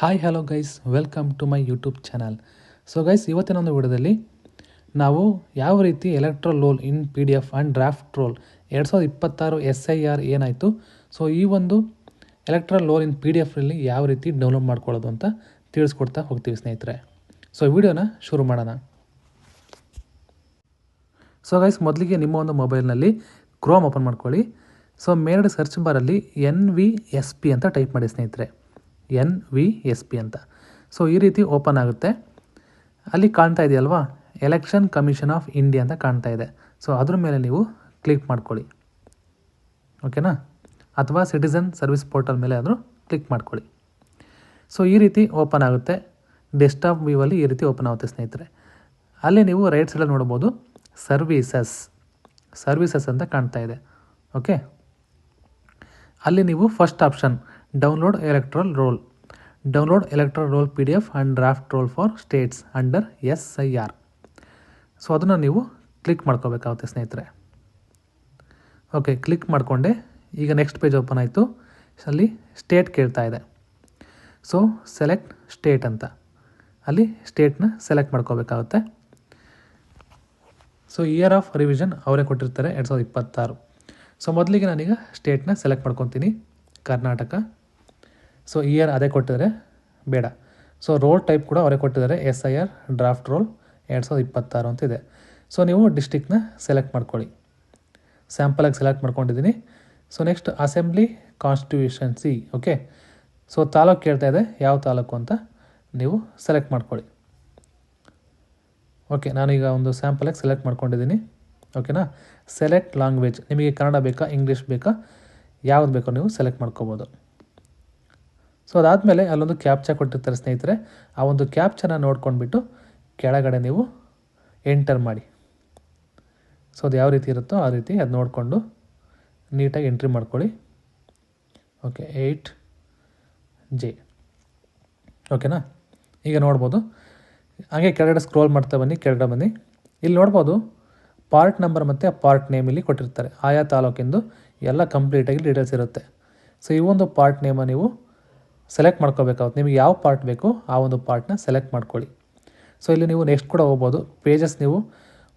Hi hello guys, welcome to my YouTube channel. So guys, ಇವತ್ತಿನ ಒಂದು ವಿಡಿಯೋದಲ್ಲಿ ನಾವು ಯಾವ ರೀತಿ electoral roll in PDF and draft roll 2026 SIR ಏನಾಯಿತು, ಸೊ ಈ ಒಂದು ಎಲೆಕ್ಟ್ರಲ್ ರೋಲ್ ಇನ್ PDFಲ್ಲಿ ಯಾವ ರೀತಿ ಡೌನ್ಲೋಡ್ ಮಾಡ್ಕೊಳ್ಳೋದು ಅಂತ ತಿಳಿಸ್ಕೊಡ್ತಾ ಹೋಗ್ತೀವಿ ಸ್ನೇಹಿತರೆ. ಸೊ ವಿಡಿಯೋನ ಶುರು ಮಾಡೋಣ. ಸೊ ಗೈಸ್, ಮೊದಲಿಗೆ ನಿಮ್ಮ ಒಂದು ಮೊಬೈಲ್ನಲ್ಲಿ ಕ್ರೋಮ್ ಓಪನ್ ಮಾಡ್ಕೊಳ್ಳಿ. ಸೊ ಮೇಲ್ಗಡೆ ಸರ್ಚ್ ಬಾರಲ್ಲಿ NVSP ಅಂತ ಟೈಪ್ ಮಾಡಿ ಸ್ನೇಹಿತರೆ, NVSP ಅಂತ. ಸೊ ಈ ರೀತಿ ಓಪನ್ ಆಗುತ್ತೆ. ಅಲ್ಲಿ ಕಾಣ್ತಾ ಇದೆಯಲ್ವಾ, ಎಲೆಕ್ಷನ್ ಕಮಿಷನ್ ಆಫ್ ಇಂಡಿಯಾ ಅಂತ ಕಾಣ್ತಾ ಇದೆ. ಸೊ ಅದ್ರ ಮೇಲೆ ನೀವು ಕ್ಲಿಕ್ ಮಾಡ್ಕೊಳ್ಳಿ, ಓಕೆನಾ, ಅಥವಾ ಸಿಟಿಸನ್ ಸರ್ವಿಸ್ ಪೋರ್ಟಲ್ ಮೇಲೆ ಆದರೂ ಕ್ಲಿಕ್ ಮಾಡ್ಕೊಳ್ಳಿ. ಸೊ ಈ ರೀತಿ ಓಪನ್ ಆಗುತ್ತೆ. ಡೆಸ್ಕ್ಟಾಪ್ ವ್ಯೂವಲ್ಲಿ ಈ ರೀತಿ ಓಪನ್ ಆಗುತ್ತೆ ಸ್ನೇಹಿತರೆ. ಅಲ್ಲಿ ನೀವು ರೈಟ್ ಸೈಡಲ್ಲಿ ನೋಡ್ಬೋದು ಸರ್ವೀಸಸ್ ಅಂತ ಕಾಣ್ತಾ ಇದೆ. ಓಕೆ, ಅಲ್ಲಿ ನೀವು first option download electoral roll PDF and draft roll for states under SIR. So ಅದನ್ನು ನೀವು ಕ್ಲಿಕ್ ಮಾಡ್ಕೋಬೇಕಾಗುತ್ತೆ ಸ್ನೇಹಿತರೆ. ಓಕೆ, ಕ್ಲಿಕ್ ಮಾಡಿಕೊಂಡೆ. ಈಗ ನೆಕ್ಸ್ಟ್ ಪೇಜ್ ಓಪನ್ ಆಯಿತು. ಅಲ್ಲಿ ಸ್ಟೇಟ್ ಕೇಳ್ತಾ ಇದೆ. ಸೊ ಸೆಲೆಕ್ಟ್ ಸ್ಟೇಟ್ ಅಂತ, ಅಲ್ಲಿ ಸ್ಟೇಟ್ನ ಸೆಲೆಕ್ಟ್ ಮಾಡ್ಕೋಬೇಕಾಗುತ್ತೆ. ಸೊ ಇಯರ್ ಆಫ್ ರಿವಿಷನ್ ಅವರೇ ಕೊಟ್ಟಿರ್ತಾರೆ 2026. ಸೊ ಮೊದಲಿಗೆ ನಾನೀಗ ಸ್ಟೇಟ್ನ ಸೆಲೆಕ್ಟ್ ಮಾಡ್ಕೊತೀನಿ, ಕರ್ನಾಟಕ. ಸೊ ಇಯರ್ ಅದೇ ಕೊಟ್ಟಿದ್ದಾರೆ, ಬೇಡ. ಸೊ ರೋಲ್ ಟೈಪ್ ಕೂಡ ಅವರೇ ಕೊಟ್ಟಿದ್ದಾರೆ, SIR ಡ್ರಾಫ್ಟ್ ರೋಲ್ 2026 ಅಂತ ಇದೆ. ಸೊ ನೀವು ಡಿಸ್ಟಿಕ್ನ ಸೆಲೆಕ್ಟ್ ಮಾಡ್ಕೊಳ್ಳಿ. ಸ್ಯಾಂಪಲಾಗಿ ಸೆಲೆಕ್ಟ್ ಮಾಡ್ಕೊಂಡಿದ್ದೀನಿ. So next assembly constituency. Okay, so taluk ಕೇಳ್ತಾ ಇದೆ, ಯಾವ ತಾಲೂಕು ಅಂತ ನೀವು ಸೆಲೆಕ್ಟ್ ಮಾಡ್ಕೊಳ್ಳಿ. ಓಕೆ, ನಾನೀಗ ಒಂದು ಸ್ಯಾಂಪಲಾಗಿ ಸೆಲೆಕ್ಟ್ ಮಾಡ್ಕೊಂಡಿದ್ದೀನಿ. ಓಕೆನಾ. ಸೆಲೆಕ್ಟ್ ಲ್ಯಾಂಗ್ವೇಜ್, ನಿಮಗೆ ಕನ್ನಡ ಬೇಕಾ ಇಂಗ್ಲೀಷ್ ಬೇಕಾ ಯಾವ್ದು ಬೇಕೋ ನೀವು ಸೆಲೆಕ್ಟ್ ಮಾಡ್ಕೋಬೋದು. ಸೊ ಅದಾದಮೇಲೆ ಅಲ್ಲೊಂದು ಕ್ಯಾಪ್ಚಾ ಕೊಟ್ಟಿರ್ತಾರೆ ಸ್ನೇಹಿತರೆ. ಆ ಒಂದು ಕ್ಯಾಪ್ಚನ ನೋಡ್ಕೊಂಡ್ಬಿಟ್ಟು ಕೆಳಗಡೆ ನೀವು ಎಂಟರ್ ಮಾಡಿ. ಸೊ ಅದು ಯಾವ ರೀತಿ ಇರುತ್ತೋ ಆ ರೀತಿ ಅದು ನೋಡಿಕೊಂಡು ನೀಟಾಗಿ ಎಂಟ್ರಿ ಮಾಡ್ಕೊಳ್ಳಿ. Okay, 8J. ಓಕೆನಾ. ಈಗ ನೋಡ್ಬೋದು, ಹಾಗೆ ಕೆಳಗಡೆ ಸ್ಕ್ರೋಲ್ ಮಾಡ್ತಾ ಬನ್ನಿ, ಕೆಳಗಡೆ ಬನ್ನಿ. ಇಲ್ಲಿ ನೋಡ್ಬೋದು ಪಾರ್ಟ್ ನಂಬರ್ ಮತ್ತು ಪಾರ್ಟ್ ನೇಮ್ ಇಲ್ಲಿ ಕೊಟ್ಟಿರ್ತಾರೆ. ಆಯಾ ತಾಲೂಕಿಂದು ಎಲ್ಲ ಕಂಪ್ಲೀಟಾಗಿ ಡೀಟೇಲ್ಸ್ ಇರುತ್ತೆ. ಸೊ ಈ ಒಂದು ಪಾರ್ಟ್ ನೇಮ ನೀವು ಸೆಲೆಕ್ಟ್ ಮಾಡ್ಕೋಬೇಕಾಗುತ್ತೆ. ನಿಮಗೆ ಯಾವ ಪಾರ್ಟ್ ಬೇಕೋ ಆ ಒಂದು ಪಾರ್ಟ್ನ ಸೆಲೆಕ್ಟ್ ಮಾಡ್ಕೊಳ್ಳಿ. ಸೊ ಇಲ್ಲಿ ನೀವು ನೆಕ್ಸ್ಟ್ ಕೂಡ ಹೋಗ್ಬೋದು. ಪೇಜಸ್ ನೀವು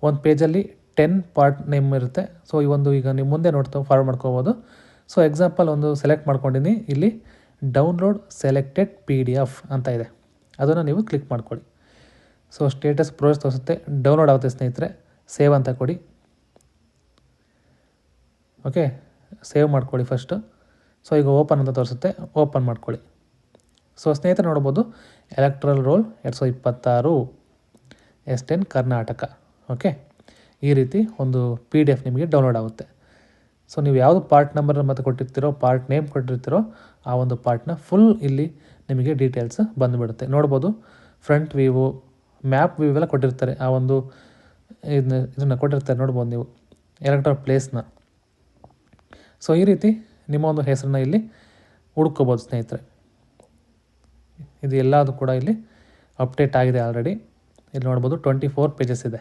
ಒಂದು ಪೇಜಲ್ಲಿ 10 ಪಾರ್ಟ್ ನೇಮ್ ಇರುತ್ತೆ. ಸೊ ಈ ಒಂದು ಈಗ ನೀವು ಮುಂದೆ ನೋಡ್ತಾ ಫಾರ್ವರ್ಡ್ ಮಾಡ್ಕೋಬೋದು. ಸೊ ಎಕ್ಸಾಂಪಲ್ ಒಂದು ಸೆಲೆಕ್ಟ್ ಮಾಡ್ಕೊಂಡಿನಿ, ಇಲ್ಲಿ ಡೌನ್ಲೋಡ್ ಸೆಲೆಕ್ಟೆಡ್ PDF ಅಂತ ಇದೆ, ಅದನ್ನು ನೀವು ಕ್ಲಿಕ್ ಮಾಡ್ಕೊಳ್ಳಿ. ಸೊ ಸ್ಟೇಟಸ್ ಪ್ರೋಸೆಸ್ ತೋರಿಸುತ್ತೆ, ಡೌನ್ಲೋಡ್ ಆಗುತ್ತೆ ಸ್ನೇಹಿತರೆ. ಸೇವ್ ಅಂತ ಕೊಡಿ. ಓಕೆ, ಸೇವ್ ಮಾಡ್ಕೊಳ್ಳಿ ಫಸ್ಟು. ಸೊ ಈಗ ಓಪನ್ ಅಂತ ತೋರಿಸುತ್ತೆ, ಓಪನ್ ಮಾಡ್ಕೊಳ್ಳಿ. ಸೊ ಸ್ನೇಹಿತರೆ ನೋಡ್ಬೋದು, electoral roll 2026 S10 Karnataka. Okay, ಈ ರೀತಿ ಒಂದು PDF ನಿಮಗೆ ಡೌನ್ಲೋಡ್ ಆಗುತ್ತೆ. ಸೊ ನೀವು ಯಾವುದು ಪಾರ್ಟ್ ನಂಬರ್ ಮತ್ತು ಕೊಟ್ಟಿರ್ತೀರೋ, ಪಾರ್ಟ್ ನೇಮ್ ಕೊಟ್ಟಿರ್ತೀರೋ ಆ ಒಂದು ಪಾರ್ಟ್ನ ಫುಲ್ ಇಲ್ಲಿ ನಿಮಗೆ ಡೀಟೇಲ್ಸ್ ಬಂದುಬಿಡುತ್ತೆ. ನೋಡ್ಬೋದು, ಫ್ರಂಟ್ ವ್ಯೂವು, ಮ್ಯಾಪ್ ವ್ಯೂ ಎಲ್ಲ ಕೊಟ್ಟಿರ್ತಾರೆ. ಆ ಒಂದು ಇದನ್ನು ಕೊಟ್ಟಿರ್ತಾರೆ, ನೋಡ್ಬೋದು ನೀವು ಎಲೆಕ್ಟ್ರಲ್ ಪ್ಲೇಸ್ನ. ಸೊ ಈ ರೀತಿ ನಿಮ್ಮ ಒಂದು ಹೆಸರನ್ನ ಇಲ್ಲಿ ಹುಡ್ಕೋಬೋದು ಸ್ನೇಹಿತರೆ. ಇದು ಎಲ್ಲದು ಕೂಡ ಇಲ್ಲಿ ಅಪ್ಡೇಟ್ ಆಗಿದೆ ಆಲ್ರೆಡಿ. ಇಲ್ಲಿ ನೋಡ್ಬೋದು 24 ಪೇಜಸ್ ಇದೆ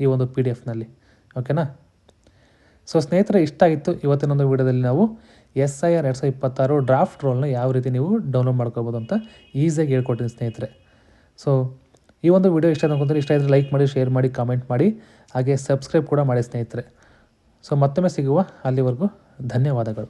ಈ ಒಂದು PDFನಲ್ಲಿ. ಓಕೆನಾ. ಸೊ ಸ್ನೇಹಿತರೆ, ಇಷ್ಟ ಆಗಿತ್ತು ಇವತ್ತಿನೊಂದು ವಿಡಿಯೋದಲ್ಲಿ ನಾವು SIR 2026 ಡ್ರಾಫ್ಟ್ ರೋಲ್ನ ಯಾವ ರೀತಿ ನೀವು ಡೌನ್ಲೋಡ್ ಮಾಡ್ಕೋಬೋದು ಅಂತ ಈಸಿಯಾಗಿ ಹೇಳ್ಕೊಡ್ತೀನಿ ಸ್ನೇಹಿತರೆ. ಸೊ ಈ ಒಂದು ವಿಡಿಯೋ ಇಷ್ಟ ಅನ್ಕೊಂಡ್ರೆ, ಇಷ್ಟ ಇದ್ದರೆ ಲೈಕ್ ಮಾಡಿ, ಶೇರ್ ಮಾಡಿ, ಕಾಮೆಂಟ್ ಮಾಡಿ, ಹಾಗೆ ಸಬ್ಸ್ಕ್ರೈಬ್ ಕೂಡ ಮಾಡಿ ಸ್ನೇಹಿತರೆ. ಸೊ ಮತ್ತೊಮ್ಮೆ ಸಿಗುವ, ಅಲ್ಲಿವರೆಗೂ ಧನ್ಯವಾದಗಳು.